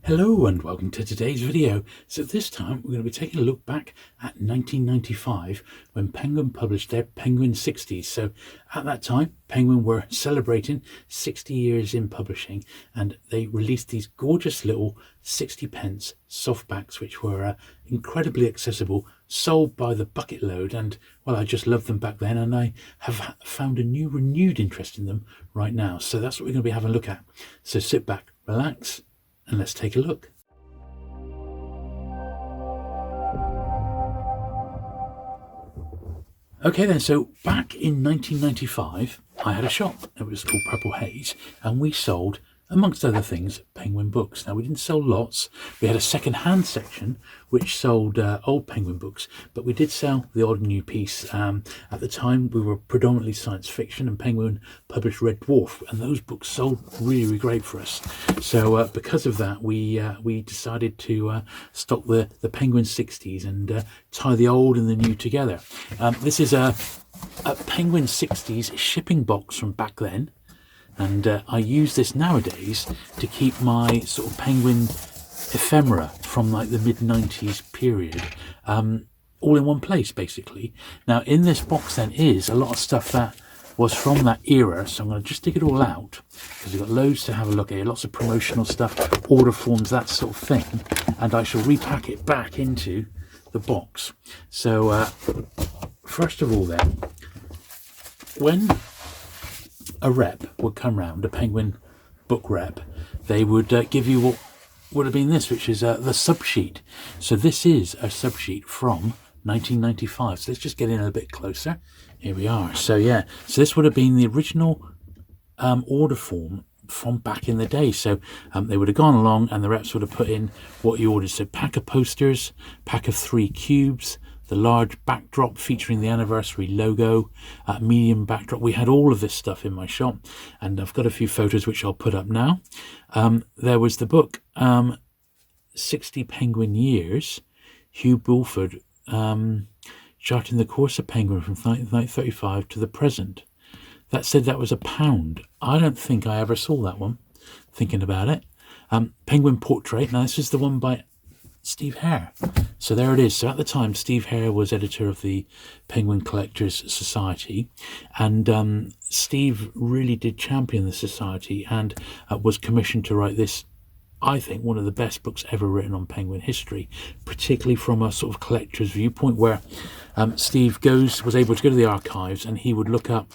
Hello and welcome to today's video. So this time we're going to be taking a look back at 1995 when Penguin published their Penguin 60s. So at that time Penguin were celebrating 60 years in publishing, and they released these gorgeous little 60p softbacks which were incredibly accessible, sold by the bucket load, and well, I just loved them back then, and I have found a renewed interest in them right now. So that's what we're going to be having a look at. So sit back, relax, and let's take a look. Okay then, so back in 1995 I had a shop. It was called Purple Haze, and we sold, amongst other things, Penguin books. Now, we didn't sell lots. We had a second-hand section which sold old Penguin books, but we did sell the odd new piece. At the time we were predominantly science fiction, and Penguin published Red Dwarf, and those books sold really great for us. So because of that, we decided to stock the Penguin 60s and tie the old and the new together. This is a Penguin 60s shipping box from back then, and I use this nowadays to keep my sort of Penguin ephemera from like the mid-90s period all in one place, basically. Now in this box then is a lot of stuff that was from that era, so I'm going to just dig it all out because we've got loads to have a look at here, lots of promotional stuff, order forms, that sort of thing, and I shall repack it back into the box. So first of all then, when a rep would come round, a Penguin book rep, they would give you what would have been this, which is the subsheet. So this is a subsheet from 1995. So let's just get in a bit closer. Here we are. So yeah, so this would have been the original order form from back in the day. So they would have gone along and the reps would have put in what you ordered. So pack of posters, pack of 3 cubes, the large backdrop featuring the anniversary logo, medium backdrop. We had all of this stuff in my shop, and I've got a few photos which I'll put up now. There was the book 60 Penguin Years, Hugh Bulford, charting the course of Penguin from 1935 to the present. That said that was £1. I don't think I ever saw that one, thinking about it. Penguin Portrait. Now this is the one by Steve Hare. So there it is. So at the time, Steve Hare was editor of the Penguin Collectors Society, and Steve really did champion the society and was commissioned to write this, I think, one of the best books ever written on Penguin history, particularly from a sort of collector's viewpoint, where Steve was able to go to the archives and he would look up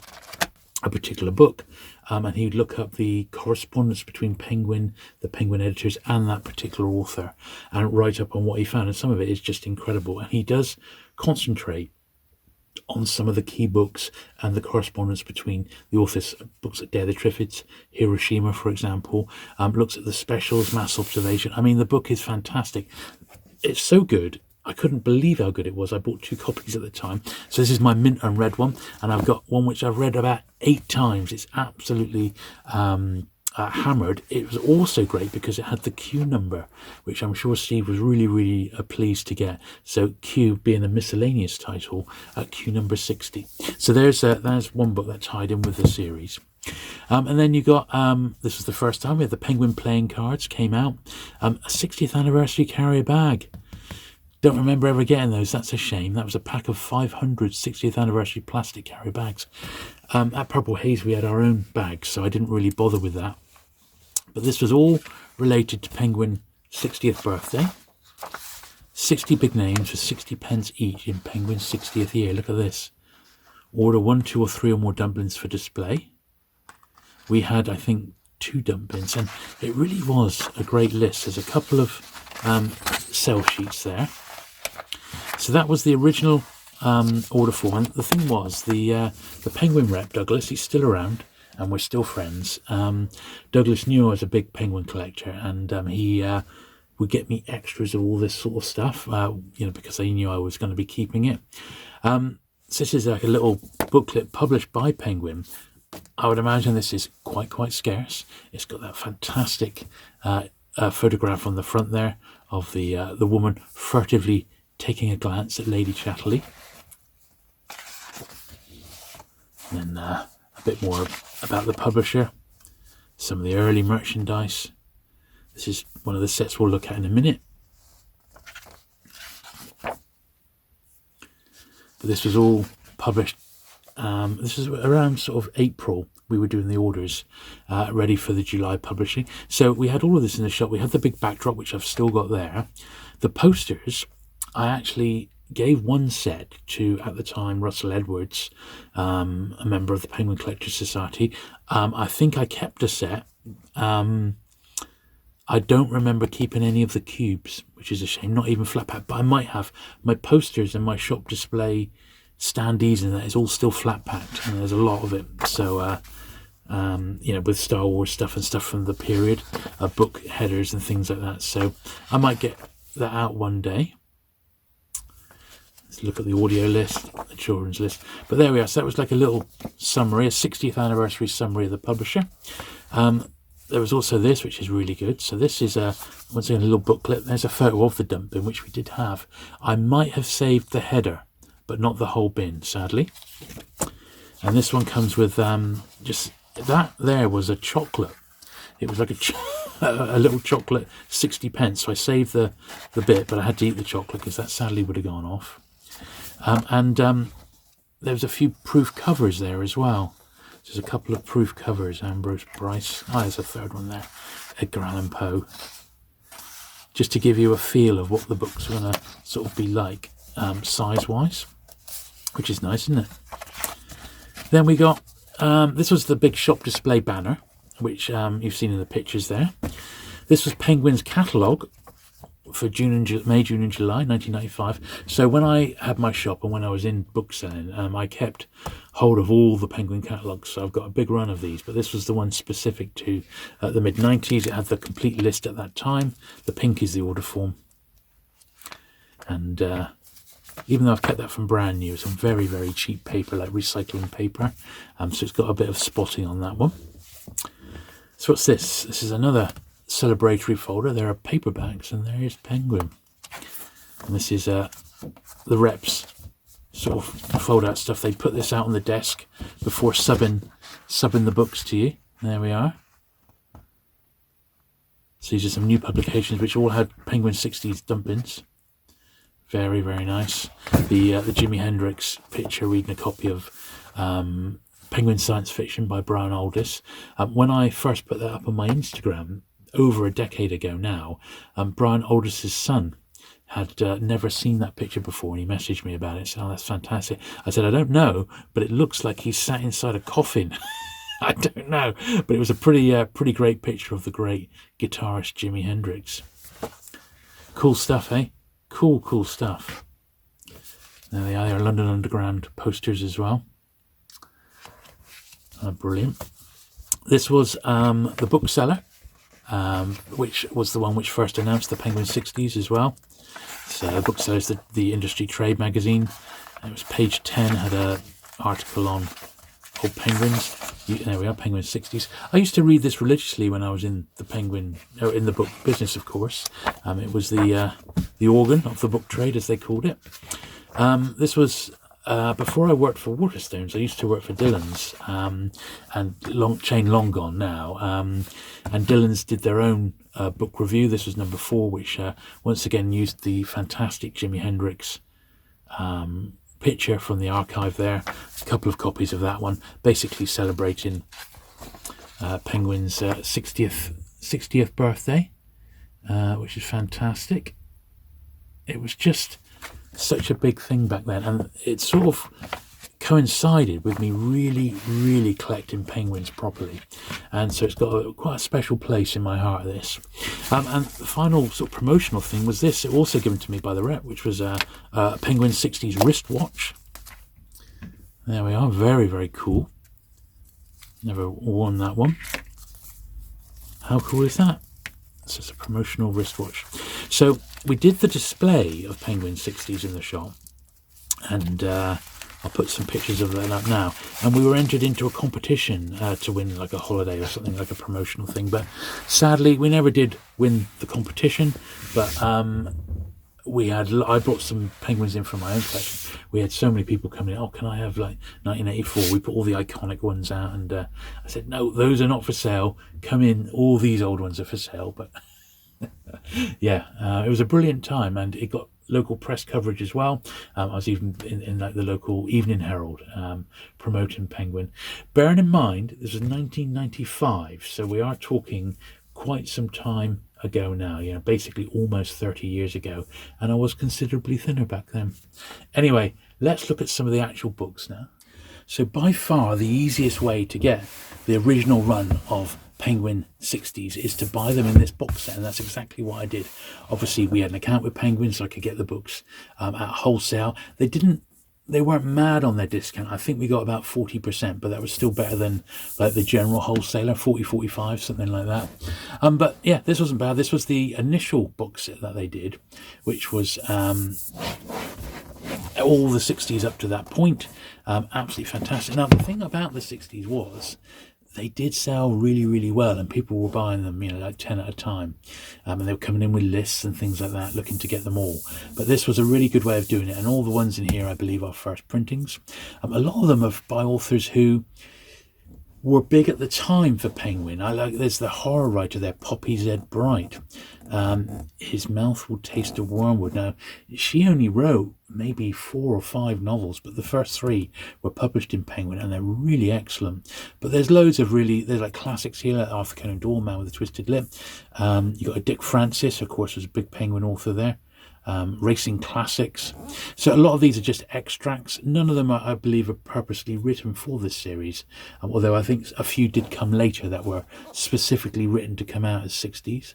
a particular book, and he would look up the correspondence between Penguin, the Penguin editors, and that particular author, and write up on what he found. And some of it is just incredible. And he does concentrate on some of the key books and the correspondence between the authors. Books like Dare the Triffids, Hiroshima, for example, looks at the specials, mass observation. I mean, the book is fantastic. It's so good, I couldn't believe how good it was. I bought 2 copies at the time. So this is my mint and red one, and I've got one which I've read about 8 times. It's absolutely hammered. It was also great because it had the Q number, which I'm sure Steve was really pleased to get. So Q being a miscellaneous title, Q number 60. So there's one book that tied in with the series. And then you got, this was the first time we had the Penguin playing cards came out. A 60th anniversary carrier bag. Don't remember ever getting those. That's a shame. That was a pack of 500 60th anniversary plastic carrier bags. At Purple Haze we had our own bags, so I didn't really bother with that. But this was all related to Penguin 60th birthday. 60 big names for 60p each in Penguin's 60th year. Look at this. Order 1, 2 or 3 or more dumplings for display. We had, I think, 2 dumplings, and it really was a great list. There's a couple of sell sheets there. So that was the original order form. And the thing was, the Penguin rep, Douglas, he's still around and we're still friends. Douglas knew I was a big Penguin collector, and he would get me extras of all this sort of stuff, because he knew I was going to be keeping it. So this is like a little booklet published by Penguin. I would imagine this is quite scarce. It's got that fantastic photograph on the front there of the woman furtively taking a glance at Lady Chatterley. And then a bit more about the publisher, some of the early merchandise. This is one of the sets we'll look at in a minute. But this was all published. This was around sort of April. We were doing the orders ready for the July publishing. So we had all of this in the shop. We had the big backdrop, which I've still got there. The posters, I actually gave one set to, at the time, Russell Edwards, a member of the Penguin Collectors Society. I think I kept a set. I don't remember keeping any of the cubes, which is a shame, not even flat pack, but I might have. My posters and my shop display standees and that is all still flat packed, and there's a lot of it. So, you know, with Star Wars stuff and stuff from the period, book headers and things like that. So I might get that out one day. Let's look at the audio list, the children's list. But there we are. So that was like a little summary, a 60th anniversary summary of the publisher. There was also this, which is really good. So this is once again a little booklet. There's a photo of the dump bin, which we did have. I might have saved the header, but not the whole bin, sadly. And this one comes with just that. There was a chocolate. It was like a little chocolate 60 pence. So I saved the bit, but I had to eat the chocolate because that sadly would have gone off. There was a few proof covers there as well. There's a couple of proof covers. Ambrose Bryce. Oh, there's a third one there. Edgar Allan Poe. Just to give you a feel of what the books are going to sort of be like size-wise, which is nice, isn't it? Then we got, this was the big shop display banner, which you've seen in the pictures there. This was Penguin's catalogue for May, June and July 1995. So when I had my shop and when I was in book selling, I kept hold of all the Penguin catalogues. So I've got a big run of these, but this was the one specific to the mid-90s. It had the complete list at that time. The pink is the order form. And even though I've kept that from brand new, it's on very, very cheap paper, like recycling paper. So it's got a bit of spotting on that one. So what's this? This is another celebratory folder. There are paperbacks, and there is Penguin. And this is the reps sort of fold out stuff. They put this out on the desk before subbing the books to you. There we are. So these are some new publications which all had Penguin 60s dump-ins. Very, very nice. The Jimi Hendrix picture reading a copy of Penguin Science Fiction by Brian Aldiss. When I first put that up on my Instagram over a decade ago now, Brian Aldiss's son had never seen that picture before, and he messaged me about it. He said, "Oh, that's fantastic." I said, "I don't know, but it looks like he's sat inside a coffin." I don't know, but it was a pretty great picture of the great guitarist Jimi Hendrix. Cool stuff, eh? Cool stuff. There they are. They are London Underground posters as well. Brilliant. This was the Bookseller, which was the one which first announced the Penguin 60s as well. So Bookseller is the industry trade magazine. It was page 10, had an article on old penguins. There we are, Penguin 60s. I used to read this religiously when I was in the book business, of course. It was the organ of the book trade, as they called it. This was before I worked for Waterstones. I used to work for Dillon's, and chain long gone now. And Dillon's did their own book review. This was number 4, which once again used the fantastic Jimi Hendrix picture from the archive there. A couple of copies of that one, basically celebrating Penguin's 60th birthday, which is fantastic. It was just such a big thing back then, and it sort of coincided with me really collecting penguins properly, and so it's got quite a special place in my heart, this. And the final sort of promotional thing was this, also given to me by the rep, which was a Penguin 60s wristwatch. There we are, very cool. Never worn that one. How cool is that? This is a promotional wristwatch. So we did the display of Penguin 60s in the shop, and I'll put some pictures of that up now. And we were entered into a competition to win like a holiday or something, like a promotional thing. But sadly, we never did win the competition. But I brought some penguins in from my own collection. We had so many people coming in. "Oh, can I have like 1984? We put all the iconic ones out." And I said, "No, those are not for sale. Come in. All these old ones are for sale." But Yeah, it was a brilliant time, and it got local press coverage as well. I was even in like the local Evening Herald promoting Penguin. Bearing in mind, this was 1995, so we are talking quite some time ago now, basically almost 30 years ago, and I was considerably thinner back then. Anyway, let's look at some of the actual books now. So by far the easiest way to get the original run of Penguin 60s is to buy them in this box set, and that's exactly what I did. Obviously we had an account with Penguin, so I could get the books at wholesale. They weren't mad on their discount. I think we got about 40%, but that was still better than like the general wholesaler, 45, something like that. But yeah, this wasn't bad. This was the initial box set that they did, which was all the 60s up to that point. Absolutely fantastic. Now, the thing about the 60s was they did sell really, really well, and people were buying them, like 10 at a time. And they were coming in with lists and things like that, looking to get them all. But this was a really good way of doing it. And all the ones in here, I believe, are first printings. A lot of them are by authors who were big at the time for Penguin. There's the horror writer there, Poppy Z. Bright. His Mouth Will Taste of Wormwood. Now, she only wrote maybe 4 or 5 novels, but the first 3 were published in Penguin, and they're really excellent. But there's loads of there's like classics here, like Arthur Conan Doyle, Man with a Twisted Lip. You got a Dick Francis, of course, was a big Penguin author there. Racing classics. So a lot of these are just extracts. None of them I believe, are purposely written for this series, although I think a few did come later that were specifically written to come out as 60s.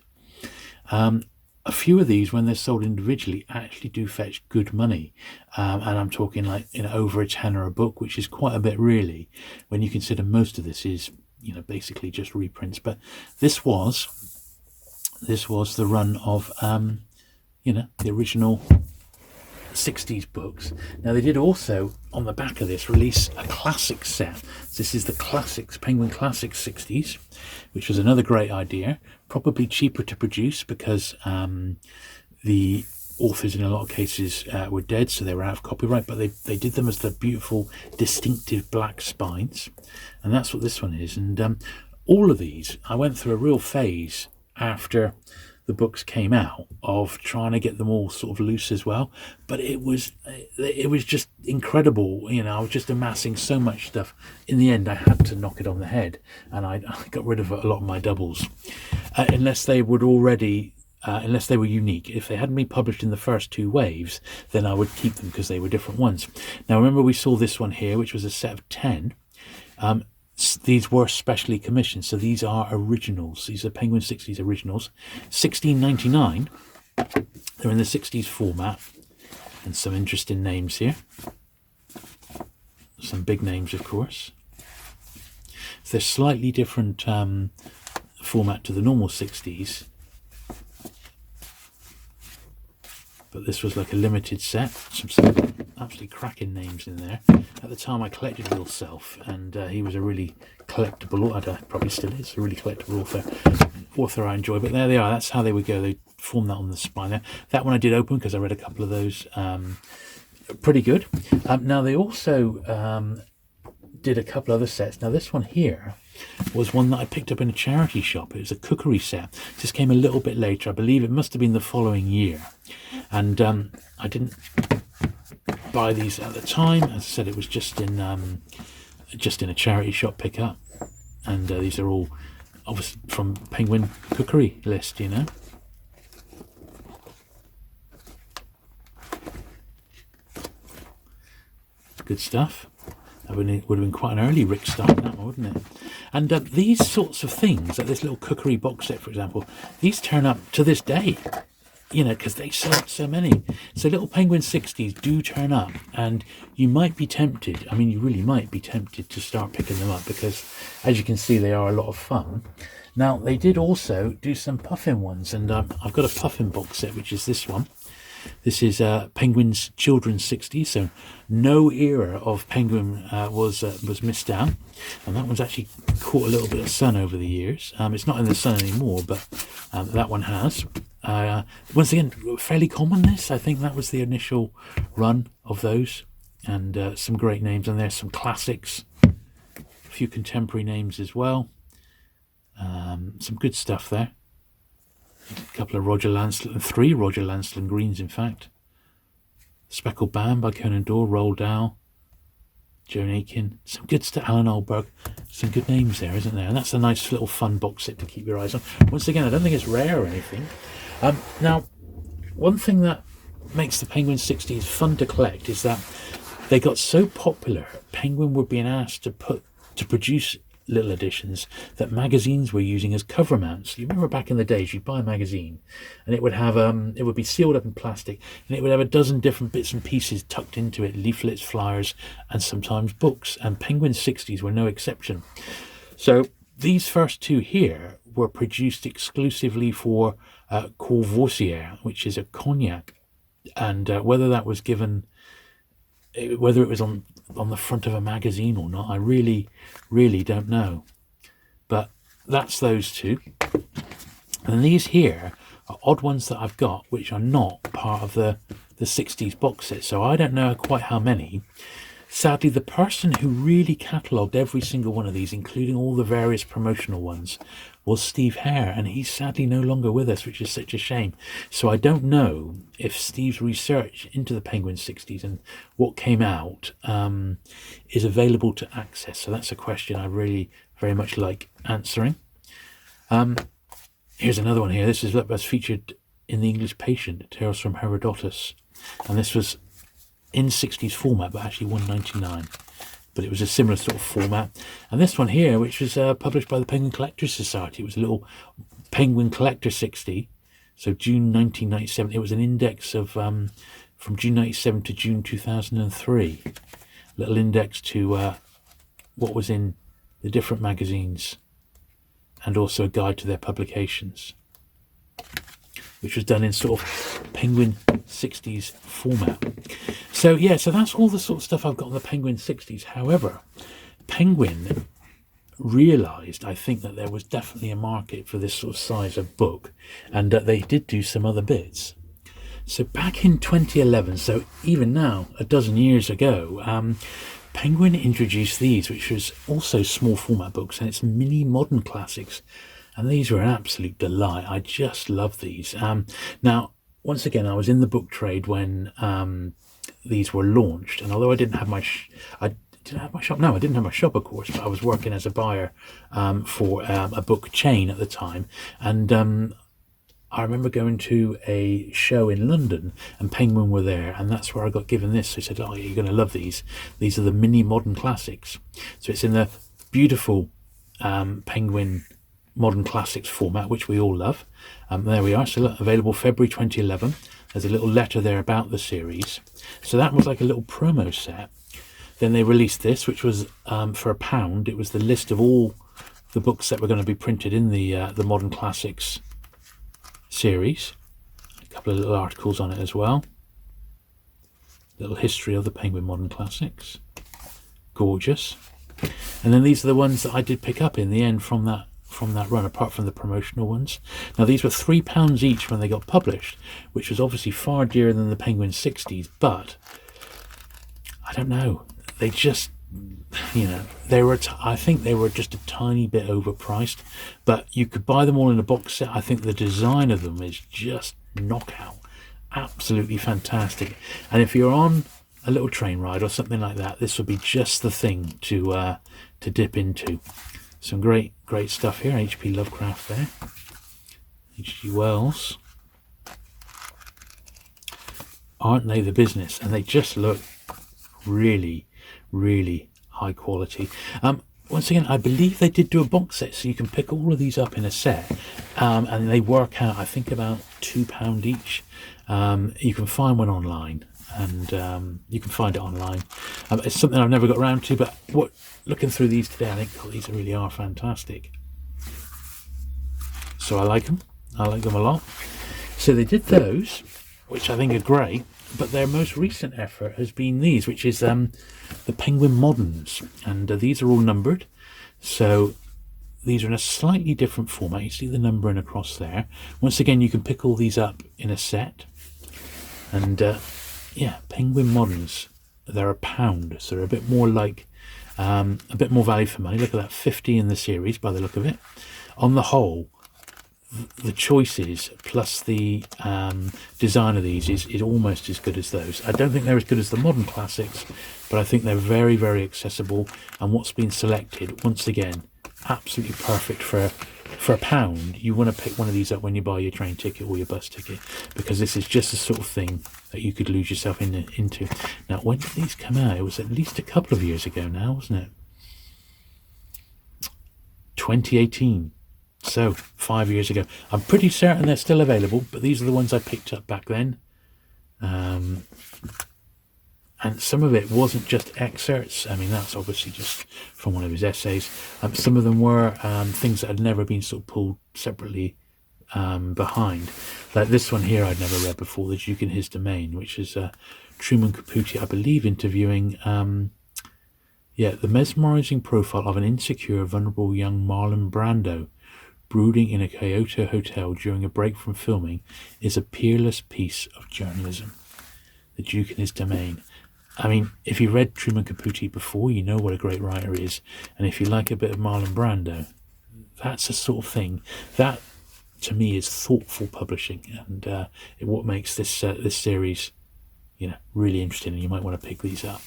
A few of these, when they're sold individually, actually do fetch good money, and I'm talking like over a tenner a book, which is quite a bit really, when you consider most of this is basically just reprints. But this was the run of the original 60s books. Now, they did also, on the back of this, release a classic set. This is the Classics, Penguin Classics 60s, which was another great idea. Probably cheaper to produce because the authors in a lot of cases were dead, so they were out of copyright, but they did them as the beautiful, distinctive black spines. And that's what this one is. And all of these, I went through a real phase after the books came out of trying to get them all sort of loose as well, but it was just incredible. I was just amassing so much stuff. In the end, I had to knock it on the head, and I got rid of a lot of my doubles, unless they were unique. If they hadn't been published in the first 2 waves, then I would keep them because they were different ones. Now, remember we saw this one here, which was a set of 10. These were specially commissioned, so these are originals. These are Penguin 60s originals, $16.99. They're in the 60s format, and some interesting names here. Some big names, of course. So they're slightly different format to the normal 60s, but this was like a limited set. Some absolutely cracking names in there. At the time I collected Will Self, and he was a really collectible, probably still is, a really collectible author I enjoy. But there they are, that's how they would go. They formed that on the spine there. That one I did open because I read a couple of those. Pretty good. Now they also did a couple other sets. Now this one here was one that I picked up in a charity shop. It was a Cookery set. Just came a little bit later. I believe it must have been the following year. And I didn't buy these at the time. As I said, it was just in a charity shop pickup. And these are all obviously from Penguin Cookery list, Good stuff. That would have been quite an early Rick start, that one, wouldn't it? And these sorts of things, like this little Cookery box set, for example, these turn up to this day, because they sold so many. So little Penguin 60s do turn up, and you might be tempted, you really might be tempted to start picking them up, because as you can see, they are a lot of fun. Now, they did also do some Puffin ones, and I've got a Puffin box set, which is this one. This is Penguin's Children's 60s, so no era of Penguin was missed out, and that one's actually caught a little bit of sun over the years. It's not in the sun anymore, but that one has. Once again, fairly common this. I think that was the initial run of those, and some great names on there, some classics, a few contemporary names as well. Some good stuff there. A couple of Roger Lancelot, 3 Roger Lancelot greens, in fact. Speckled Band by Conan Doyle, Roald Dahl, Joan Aiken. Some good stuff, Alan Alberg. Some good names there, isn't there? And that's a nice little fun box set to keep your eyes on. Once again, I don't think it's rare or anything. Now, one thing that makes the Penguin 60s fun to collect is that they got so popular, Penguin were being asked to produce little editions that magazines were using as cover mounts. You remember back in the days, you'd buy a magazine and it would have it would be sealed up in plastic, and it would have a dozen different bits and pieces tucked into it, leaflets, flyers, and sometimes books, and Penguin 60s were no exception. So these first 2 here were produced exclusively for Courvoisier, which is a cognac, and whether that was given, whether it was on the front of a magazine or not, I really don't know. But that's those 2. And these here are odd ones that I've got which are not part of the 60s box set, so I don't know quite how many. Sadly, the person who really catalogued every single one of these, including all the various promotional ones, was Steve Hare, and he's sadly no longer with us, which is such a shame. So I don't know if Steve's research into the Penguin 60s and what came out is available to access. So that's a question I really very much like answering. Here's another one here. This was featured in the English Patient, Tales from Herodotus, and this was in 60s format, but actually $1.99. But it was a similar sort of format. And this one here, which was published by the Penguin Collectors Society, it was a little Penguin Collector 60. So June 1997. It was an index of from June 97 to June 2003. Little index to what was in the different magazines, and also a guide to their publications, which was done in sort of Penguin 60s format. So yeah, so that's all the sort of stuff I've got on the Penguin 60s. However, Penguin realised, I think, that there was definitely a market for this sort of size of book, and that they did do some other bits. So back in 2011, so even now, a dozen years ago, Penguin introduced these, which was also small format books, and it's mini modern classics. And these were an absolute delight. I just love these. Now, once again, I was in the book trade when these were launched, and although I didn't have my shop. No, I didn't have my shop, of course, but I was working as a buyer for a book chain at the time, and I remember going to a show in London, and Penguin were there, and that's where I got given this. So he said, "Oh, yeah, you're going to love these. These are the mini modern classics." So it's in the beautiful Penguin Modern Classics format, which we all love. There we are. So look, available February 2011. There's a little letter there about the series. So that was like a little promo set. Then they released this, which was for £1. It was the list of all the books that were going to be printed in the Modern Classics series. A couple of little articles on it as well. Little history of the Penguin Modern Classics. Gorgeous. And then these are the ones that I did pick up in the end from that run, apart from the promotional ones. Now these were £3 each when they got published, which was obviously far dearer than the Penguin 60s, but I don't know, they just, they were I think they were just a tiny bit overpriced, but you could buy them all in a box set. I think the design of them is just knockout, absolutely fantastic, and if you're on a little train ride or something like that, this would be just the thing to dip into. Some great stuff here. H.P. Lovecraft there. H.G. Wells. Aren't they the business? And they just look really, really high quality. Once again, I believe they did do a box set, so you can pick all of these up in a set. And they work out, I think, about £2 each. You can find one online. And you can find it online. It's something I've never got around to, but looking through these today, I think these really are fantastic. So I like them. I like them a lot. So they did those, which I think are great, but their most recent effort has been these, which is the Penguin Moderns, and these are all numbered. So these are in a slightly different format. You see the numbering across there. Once again, you can pick all these up in a set, and yeah, Penguin Moderns, they're £1, so they're a bit more like, a bit more value for money. Look at that, 50 in the series by the look of it. On the whole, the choices plus the design of these is almost as good as those. I don't think they're as good as the modern classics, but I think they're very, very accessible. And what's been selected, once again, absolutely perfect for £1. You want to pick one of these up when you buy your train ticket or your bus ticket, because this is just the sort of thing that you could lose yourself into. Now, when did these come out? It was at least a couple of years ago now, wasn't it? 2018. So 5 years ago. I'm pretty certain they're still available, but these are the ones I picked up back then. And some of it wasn't just excerpts. I mean, that's obviously just from one of his essays. Some of them were things that had never been sort of pulled separately behind. Like this one here I'd never read before, The Duke in His Domain, which is Truman Capote, I believe, interviewing the mesmerizing profile of an insecure, vulnerable young Marlon Brando brooding in a Kyoto hotel during a break from filming is a peerless piece of journalism. The Duke in His Domain. I mean, if you read Truman Capote before, you know what a great writer he is. And if you like a bit of Marlon Brando, that's the sort of thing that, to me, is thoughtful publishing, and what makes this this series, really interesting. And you might want to pick these up.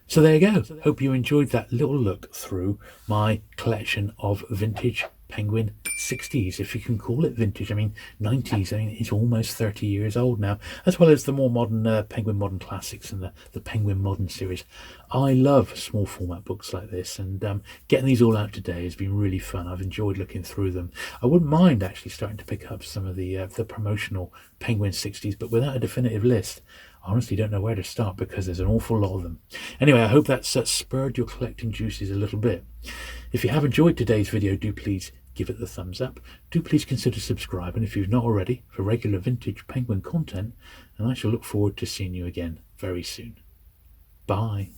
So there you go. Hope you enjoyed that little look through my collection of vintage Penguin 60s, if you can call it vintage. I mean, 90s. I mean, it's almost 30 years old now, as well as the more modern Penguin Modern Classics and the Penguin Modern series. I love small format books like this, and getting these all out today has been really fun. I've enjoyed looking through them. I wouldn't mind actually starting to pick up some of the promotional Penguin 60s, but without a definitive list, I honestly don't know where to start, because there's an awful lot of them. Anyway, I hope that's spurred your collecting juices a little bit. If you have enjoyed today's video, do please give it the thumbs up. Do please consider subscribing if you've not already for regular vintage Penguin content, and I shall look forward to seeing you again very soon. Bye.